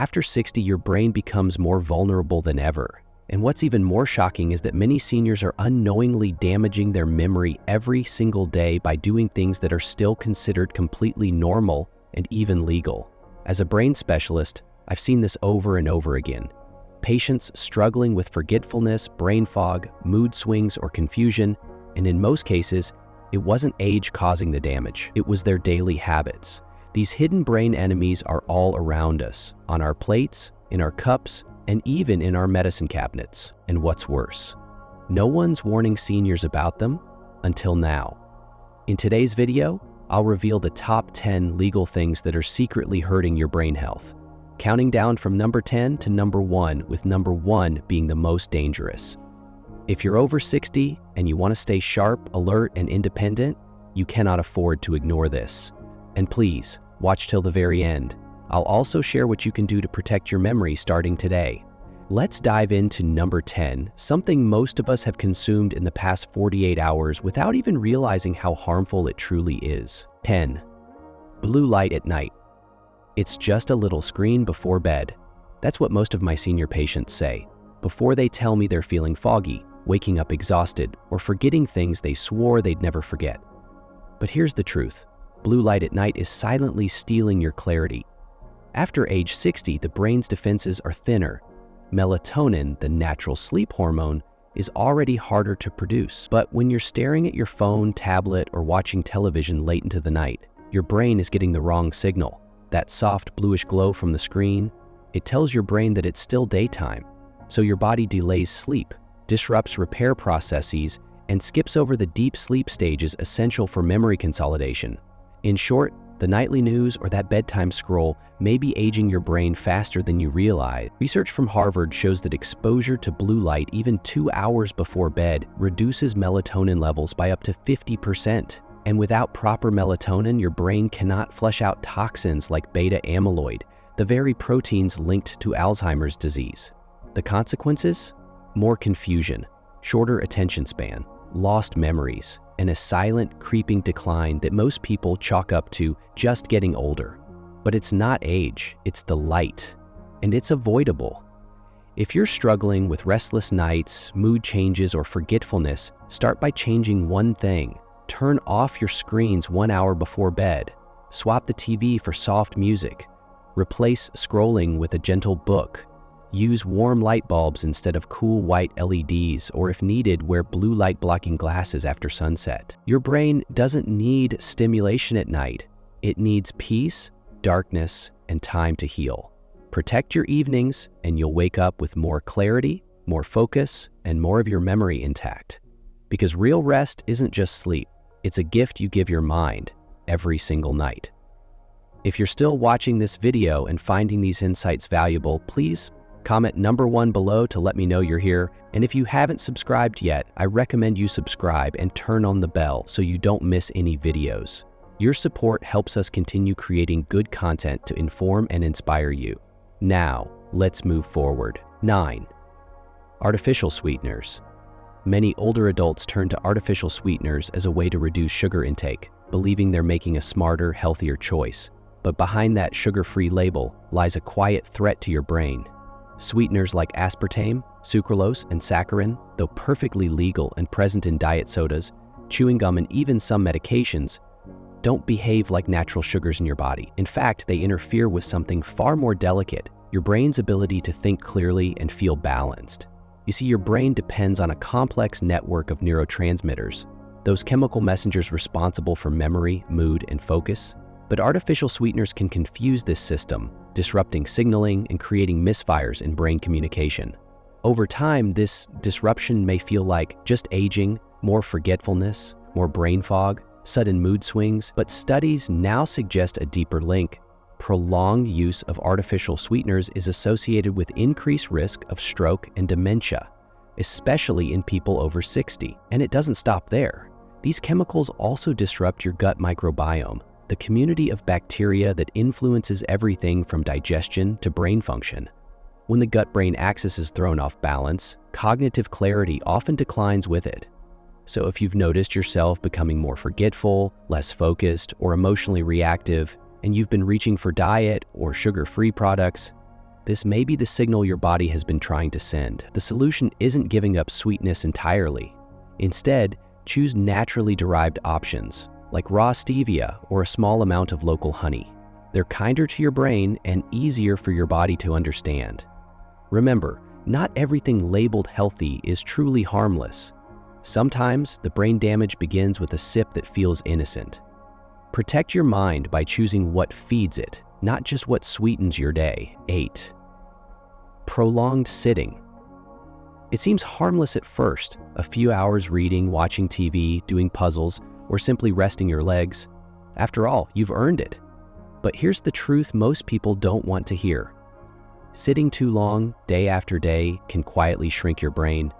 After 60, your brain becomes more vulnerable than ever. And what's even more shocking is that many seniors are unknowingly damaging their memory every single day by doing things that are still considered completely normal and even legal. As a brain specialist, I've seen this over and over again. Patients struggling with forgetfulness, brain fog, mood swings, or confusion, and in most cases, it wasn't age causing the damage. It was their daily habits. These hidden brain enemies are all around us, on our plates, in our cups, and even in our medicine cabinets. And what's worse, no one's warning seniors about them until now. In today's video, I'll reveal the top 10 legal things that are secretly hurting your brain health, counting down from number 10 to number 1, with number 1 being the most dangerous. If you're over 60 and you want to stay sharp, alert, and independent, you cannot afford to ignore this. And please, watch till the very end. I'll also share what you can do to protect your memory starting today. Let's dive into number 10, something most of us have consumed in the past 48 hours without even realizing how harmful it truly is. 10. Blue light at night. It's just a little screen before bed. That's what most of my senior patients say, before they tell me they're feeling foggy, waking up exhausted, or forgetting things they swore they'd never forget. But here's the truth. Blue light at night is silently stealing your clarity. After age 60, the brain's defenses are thinner. Melatonin, the natural sleep hormone, is already harder to produce. But when you're staring at your phone, tablet, or watching television late into the night, your brain is getting the wrong signal. That soft bluish glow from the screen, it tells your brain that it's still daytime. So your body delays sleep, disrupts repair processes, and skips over the deep sleep stages essential for memory consolidation. In short, the nightly news or that bedtime scroll may be aging your brain faster than you realize. Research from Harvard shows that exposure to blue light even 2 hours before bed reduces melatonin levels by up to 50%. And without proper melatonin, your brain cannot flush out toxins like beta amyloid, the very proteins linked to Alzheimer's disease. The consequences? More confusion, shorter attention span, lost memories, and a silent, creeping decline that most people chalk up to just getting older. But it's not age, it's the light, and it's avoidable. If you're struggling with restless nights, mood changes, or forgetfulness, start by changing one thing. Turn off your screens 1 hour before bed. Swap the TV for soft music. Replace scrolling with a gentle book. Use warm light bulbs instead of cool white LEDs, or if needed, wear blue light blocking glasses after sunset. Your brain doesn't need stimulation at night. It needs peace, darkness, and time to heal. Protect your evenings, and you'll wake up with more clarity, more focus, and more of your memory intact. Because real rest isn't just sleep, it's a gift you give your mind every single night. If you're still watching this video and finding these insights valuable, please comment number 1 below to let me know you're here. And if you haven't subscribed yet, I recommend you subscribe and turn on the bell so you don't miss any videos. Your support helps us continue creating good content to inform and inspire you. Now, let's move forward. 9. Artificial sweeteners. Many older adults turn to artificial sweeteners as a way to reduce sugar intake, believing they're making a smarter, healthier choice. But behind that sugar-free label lies a quiet threat to your brain. Sweeteners like aspartame, sucralose, and saccharin, though perfectly legal and present in diet sodas, chewing gum, and even some medications, don't behave like natural sugars in your body. In fact, they interfere with something far more delicate, your brain's ability to think clearly and feel balanced. You see, your brain depends on a complex network of neurotransmitters, those chemical messengers responsible for memory, mood, and focus. But artificial sweeteners can confuse this system, disrupting signaling and creating misfires in brain communication. Over time, this disruption may feel like just aging, more forgetfulness, more brain fog, sudden mood swings, but studies now suggest a deeper link. Prolonged use of artificial sweeteners is associated with increased risk of stroke and dementia, especially in people over 60. And it doesn't stop there. These chemicals also disrupt your gut microbiome, the community of bacteria that influences everything from digestion to brain function. When the gut-brain axis is thrown off balance, cognitive clarity often declines with it. So if you've noticed yourself becoming more forgetful, less focused, or emotionally reactive, and you've been reaching for diet or sugar-free products, This may be the signal your body has been trying to send. The solution isn't giving up sweetness entirely. Instead, choose naturally derived options, like raw stevia or a small amount of local honey. They're kinder to your brain and easier for your body to understand. Remember, not everything labeled healthy is truly harmless. Sometimes the brain damage begins with a sip that feels innocent. Protect your mind by choosing what feeds it, not just what sweetens your day. 8. Prolonged sitting. It seems harmless at first, a few hours reading, watching TV, doing puzzles, or simply resting your legs. After all, you've earned it. But here's the truth most people don't want to hear. Sitting too long, day after day, can quietly shrink your brain.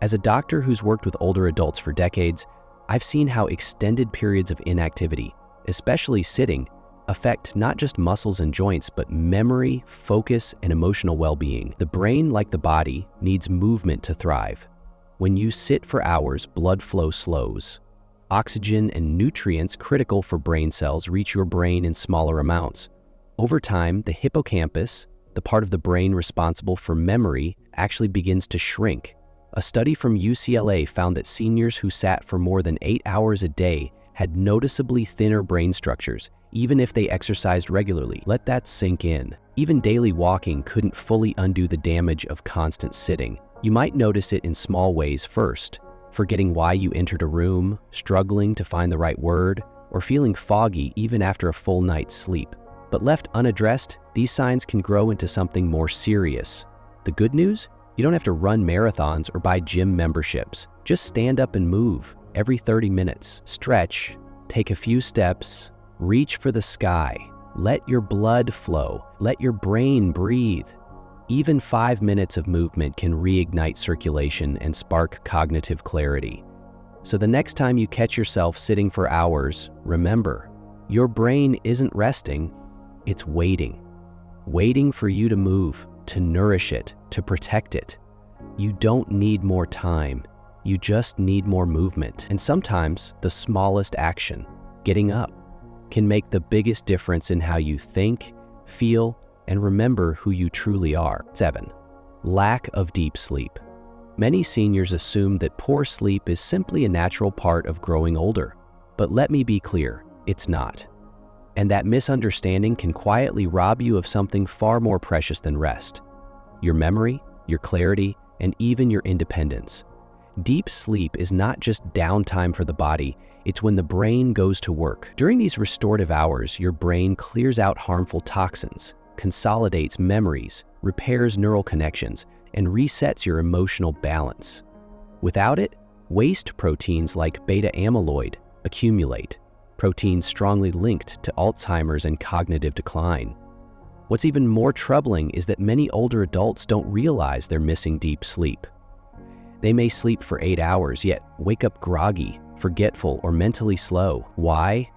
As a doctor who's worked with older adults for decades, I've seen how extended periods of inactivity, especially sitting, affect not just muscles and joints, but memory, focus, and emotional well-being. The brain, like the body, needs movement to thrive. When you sit for hours, blood flow slows. Oxygen and nutrients critical for brain cells reach your brain in smaller amounts. Over time, the hippocampus, the part of the brain responsible for memory, actually begins to shrink. A study from UCLA found that seniors who sat for more than 8 hours a day had noticeably thinner brain structures, even if they exercised regularly. Let that sink in. Even daily walking couldn't fully undo the damage of constant sitting. You might notice it in small ways first, forgetting why you entered a room, struggling to find the right word, or feeling foggy even after a full night's sleep. But left unaddressed, these signs can grow into something more serious. The good news? You don't have to run marathons or buy gym memberships. Just stand up and move every 30 minutes. Stretch, take a few steps, reach for the sky. Let your blood flow. Let your brain breathe. Even 5 minutes of movement can reignite circulation and spark cognitive clarity. So the next time you catch yourself sitting for hours, remember, your brain isn't resting, it's waiting. Waiting for you to move, to nourish it, to protect it. You don't need more time, you just need more movement. And sometimes the smallest action, getting up, can make the biggest difference in how you think, feel, and remember who you truly are. 7. Lack of deep sleep. Many seniors assume that poor sleep is simply a natural part of growing older. But let me be clear, it's not. And that misunderstanding can quietly rob you of something far more precious than rest: your memory, your clarity, and even your independence. Deep sleep is not just downtime for the body, it's when the brain goes to work. During these restorative hours, your brain clears out harmful toxins, consolidates memories, repairs neural connections, and resets your emotional balance. Without it, waste proteins like beta amyloid accumulate, proteins strongly linked to Alzheimer's and cognitive decline. What's even more troubling is that many older adults don't realize they're missing deep sleep. They may sleep for 8 hours, yet wake up groggy, forgetful, or mentally slow. Why?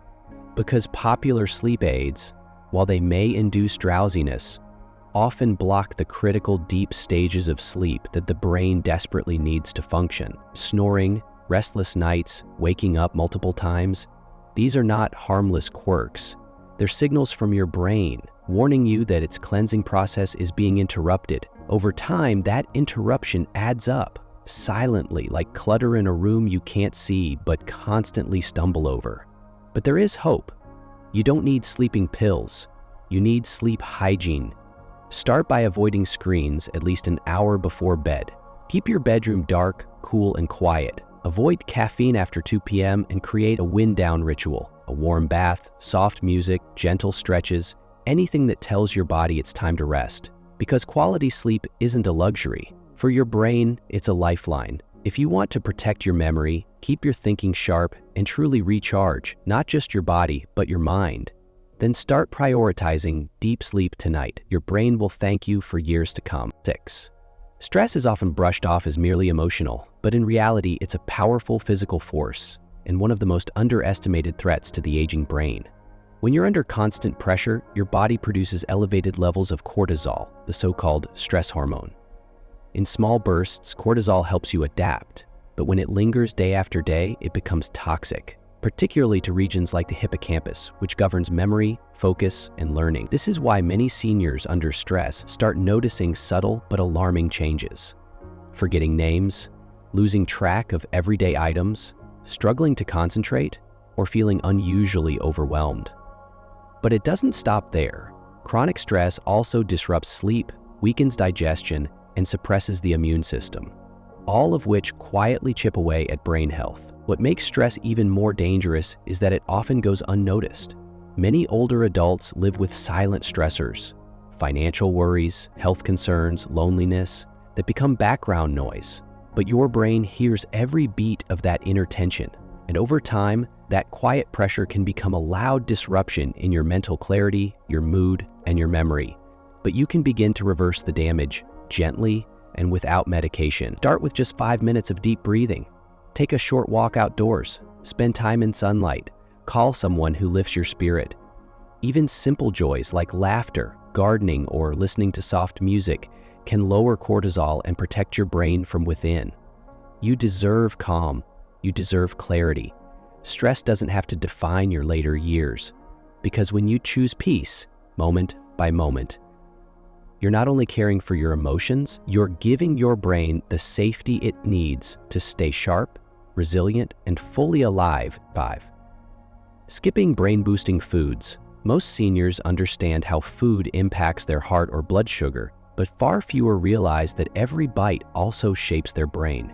Because popular sleep aids, while they may induce drowsiness, often block the critical deep stages of sleep that the brain desperately needs to function. Snoring, restless nights, waking up multiple times, these are not harmless quirks. They're signals from your brain, warning you that its cleansing process is being interrupted. Over time, that interruption adds up, silently, like clutter in a room you can't see but constantly stumble over. But there is hope. You don't need sleeping pills. You need sleep hygiene. Start by avoiding screens at least an hour before bed. Keep your bedroom dark, cool, and quiet. Avoid caffeine after 2 p.m. and create a wind-down ritual. A warm bath, soft music, gentle stretches, anything that tells your body it's time to rest. Because quality sleep isn't a luxury. For your brain, it's a lifeline. If you want to protect your memory, keep your thinking sharp, and truly recharge, not just your body, but your mind, then start prioritizing deep sleep tonight. Your brain will thank you for years to come. 6. Stress is often brushed off as merely emotional, but in reality, it's a powerful physical force and one of the most underestimated threats to the aging brain. When you're under constant pressure, your body produces elevated levels of cortisol, the so-called stress hormone. In small bursts, cortisol helps you adapt, but when it lingers day after day, it becomes toxic, particularly to regions like the hippocampus, which governs memory, focus, and learning. This is why many seniors under stress start noticing subtle but alarming changes. Forgetting names, losing track of everyday items, struggling to concentrate, or feeling unusually overwhelmed. But it doesn't stop there. Chronic stress also disrupts sleep, weakens digestion, and suppresses the immune system, all of which quietly chip away at brain health. What makes stress even more dangerous is that it often goes unnoticed. Many older adults live with silent stressors, financial worries, health concerns, loneliness, that become background noise. But your brain hears every beat of that inner tension, and over time, that quiet pressure can become a loud disruption in your mental clarity, your mood, and your memory. But you can begin to reverse the damage gently and without medication. Start with just 5 minutes of deep breathing. Take a short walk outdoors. Spend time in sunlight. Call someone who lifts your spirit. Even simple joys like laughter, gardening, or listening to soft music can lower cortisol and protect your brain from within. You deserve calm. You deserve clarity. Stress doesn't have to define your later years, because when you choose peace, moment by moment, you're not only caring for your emotions, you're giving your brain the safety it needs to stay sharp, resilient, and fully alive. 5. Skipping brain-boosting foods. Most seniors understand how food impacts their heart or blood sugar, but far fewer realize that every bite also shapes their brain.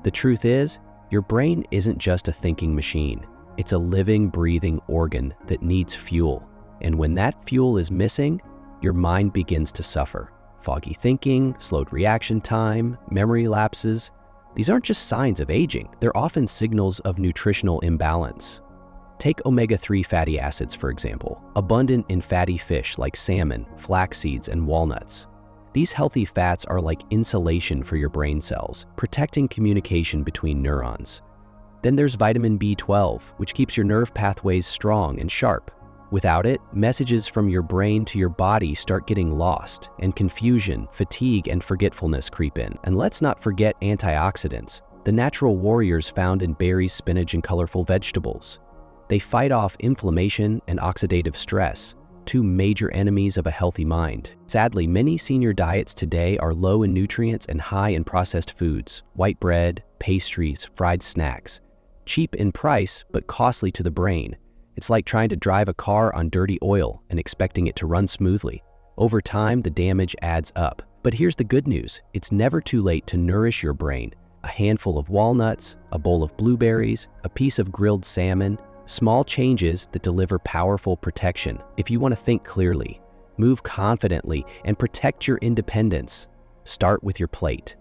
The truth is, your brain isn't just a thinking machine. It's a living, breathing organ that needs fuel. And when that fuel is missing, your mind begins to suffer. Foggy thinking, slowed reaction time, memory lapses. These aren't just signs of aging. They're often signals of nutritional imbalance. Take omega-3 fatty acids, for example, abundant in fatty fish like salmon, flax seeds, and walnuts. These healthy fats are like insulation for your brain cells, protecting communication between neurons. Then there's vitamin B12, which keeps your nerve pathways strong and sharp. Without it, messages from your brain to your body start getting lost, and confusion, fatigue, and forgetfulness creep in. And let's not forget antioxidants, the natural warriors found in berries, spinach, and colorful vegetables. They fight off inflammation and oxidative stress, two major enemies of a healthy mind. Sadly, many senior diets today are low in nutrients and high in processed foods, white bread, pastries, fried snacks. Cheap in price, but costly to the brain. It's like trying to drive a car on dirty oil and expecting it to run smoothly. Over time, the damage adds up. But here's the good news. It's never too late to nourish your brain. A handful of walnuts, a bowl of blueberries, a piece of grilled salmon, small changes that deliver powerful protection. If you want to think clearly, move confidently, and protect your independence, start with your plate.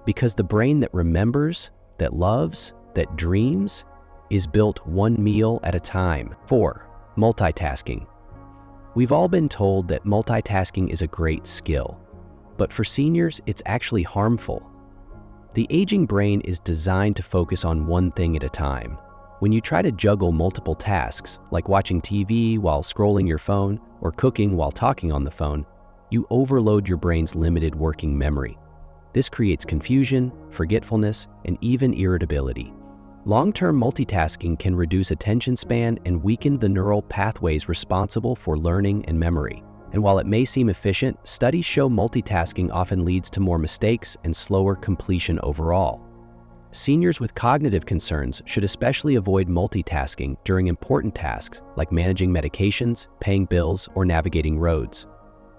Because the brain that remembers, that loves, that dreams, is built one meal at a time. 4. Multitasking. We've all been told that multitasking is a great skill, but for seniors, it's actually harmful. The aging brain is designed to focus on one thing at a time. When you try to juggle multiple tasks, like watching TV while scrolling your phone or cooking while talking on the phone, you overload your brain's limited working memory. This creates confusion, forgetfulness, and even irritability. Long-term multitasking can reduce attention span and weaken the neural pathways responsible for learning and memory. And while it may seem efficient, studies show multitasking often leads to more mistakes and slower completion overall. Seniors with cognitive concerns should especially avoid multitasking during important tasks like managing medications, paying bills, or navigating roads.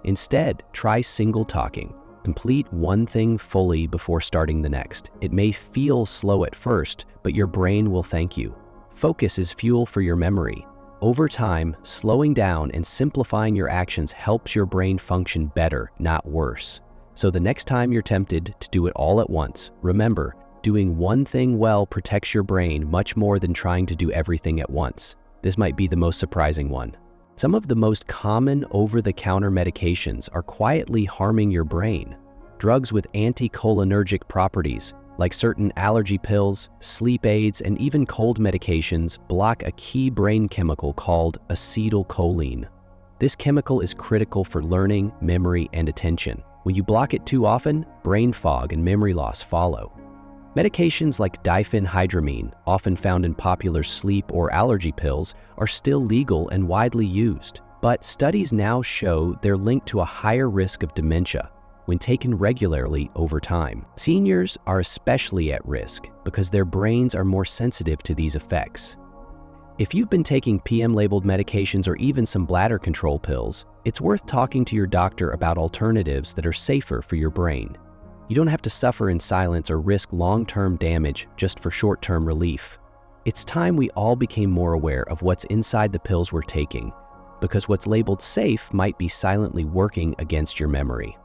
Instead, try single talking. Complete one thing fully before starting the next. It may feel slow at first, but your brain will thank you. Focus is fuel for your memory. Over time, slowing down and simplifying your actions helps your brain function better, not worse. So the next time you're tempted to do it all at once, remember, doing one thing well protects your brain much more than trying to do everything at once. This might be the most surprising one. Some of the most common over-the-counter medications are quietly harming your brain. Drugs with anticholinergic properties, like certain allergy pills, sleep aids, and even cold medications, block a key brain chemical called acetylcholine. This chemical is critical for learning, memory, and attention. When you block it too often, brain fog and memory loss follow. Medications like diphenhydramine, often found in popular sleep or allergy pills, are still legal and widely used. But studies now show they're linked to a higher risk of dementia when taken regularly over time. Seniors are especially at risk because their brains are more sensitive to these effects. If you've been taking PM-labeled medications or even some bladder control pills, it's worth talking to your doctor about alternatives that are safer for your brain. You don't have to suffer in silence or risk long-term damage just for short-term relief. It's time we all became more aware of what's inside the pills we're taking, because what's labeled safe might be silently working against your memory.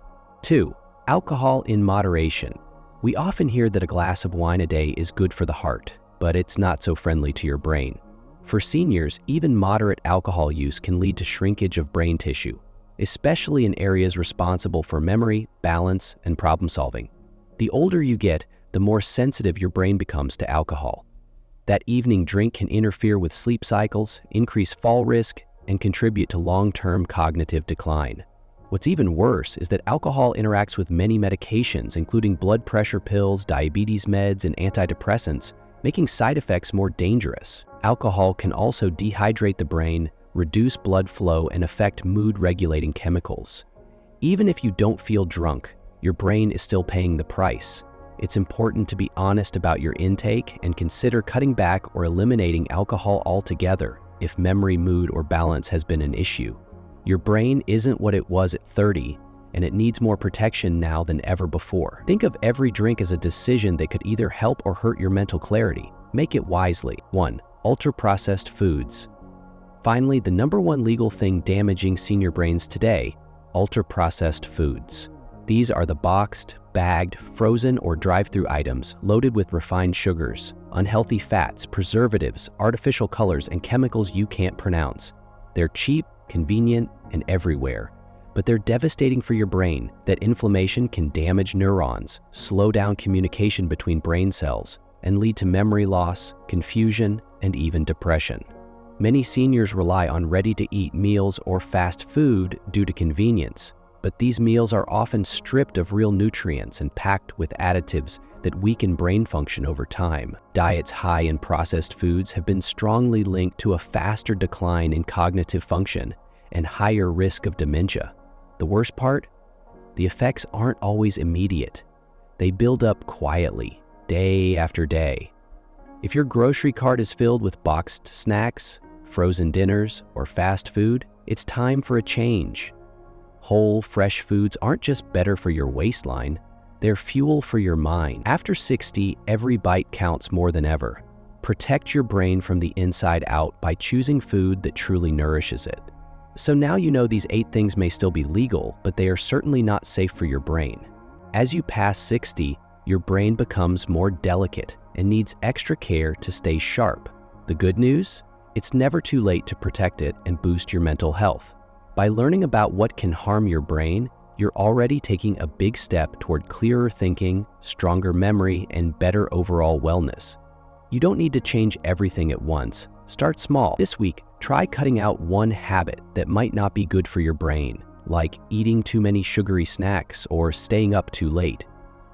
2. Alcohol in moderation. We often hear that a glass of wine a day is good for the heart, but it's not so friendly to your brain. For seniors, even moderate alcohol use can lead to shrinkage of brain tissue, especially in areas responsible for memory, balance, and problem solving. The older you get, the more sensitive your brain becomes to alcohol. That evening drink can interfere with sleep cycles, increase fall risk, and contribute to long-term cognitive decline. What's even worse is that alcohol interacts with many medications, including blood pressure pills, diabetes meds, and antidepressants, making side effects more dangerous. Alcohol can also dehydrate the brain, reduce blood flow, and affect mood-regulating chemicals. Even if you don't feel drunk, your brain is still paying the price. It's important to be honest about your intake and consider cutting back or eliminating alcohol altogether if memory, mood, or balance has been an issue. Your brain isn't what it was at 30, and it needs more protection now than ever before. Think of every drink as a decision that could either help or hurt your mental clarity. Make it wisely. 1. Ultra-processed foods. Finally, the #1 legal thing damaging senior brains today: ultra-processed foods. These are the boxed, bagged, frozen, or drive-through items loaded with refined sugars, unhealthy fats, preservatives, artificial colors, and chemicals you can't pronounce. They're cheap, convenient, and everywhere, but they're devastating for your brain. That inflammation can damage neurons, slow down communication between brain cells, and lead to memory loss, confusion, and even depression. Many seniors rely on ready-to-eat meals or fast food due to convenience, but these meals are often stripped of real nutrients and packed with additives that weaken brain function over time. Diets high in processed foods have been strongly linked to a faster decline in cognitive function and higher risk of dementia. The worst part? The effects aren't always immediate. They build up quietly, day after day. If your grocery cart is filled with boxed snacks, frozen dinners, or fast food, it's time for a change. Whole, fresh foods aren't just better for your waistline, they're fuel for your mind. After 60, every bite counts more than ever. Protect your brain from the inside out by choosing food that truly nourishes it. So now you know these 8 things may still be legal, but they are certainly not safe for your brain. As you pass 60, your brain becomes more delicate and needs extra care to stay sharp. The good news? It's never too late to protect it and boost your mental health. By learning about what can harm your brain, you're already taking a big step toward clearer thinking, stronger memory, and better overall wellness. You don't need to change everything at once. Start small. This week, try cutting out one habit that might not be good for your brain, like eating too many sugary snacks or staying up too late.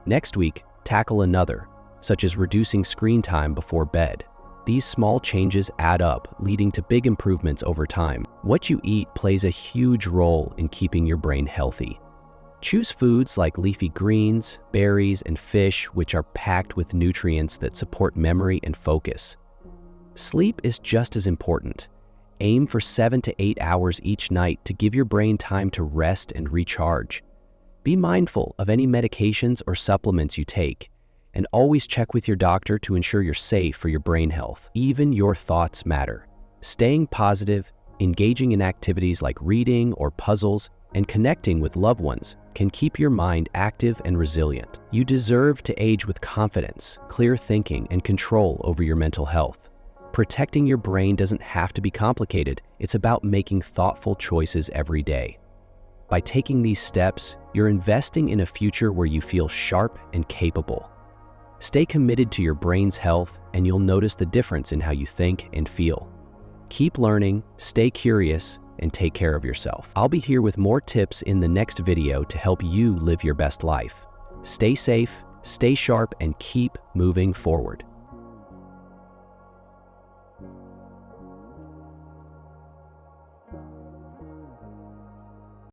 Next week, tackle another, such as reducing screen time before bed. These small changes add up, leading to big improvements over time. What you eat plays a huge role in keeping your brain healthy. Choose foods like leafy greens, berries, and fish, which are packed with nutrients that support memory and focus. Sleep is just as important. Aim for 7 to 8 hours each night to give your brain time to rest and recharge. Be mindful of any medications or supplements you take, and always check with your doctor to ensure you're safe for your brain health. Even your thoughts matter. Staying positive, engaging in activities like reading or puzzles, and connecting with loved ones can keep your mind active and resilient. You deserve to age with confidence, clear thinking, and control over your mental health. Protecting your brain doesn't have to be complicated. It's about making thoughtful choices every day. By taking these steps, you're investing in a future where you feel sharp and capable. Stay committed to your brain's health, and you'll notice the difference in how you think and feel. Keep learning, stay curious, and take care of yourself. I'll be here with more tips in the next video to help you live your best life. Stay safe, Stay sharp and keep moving forward.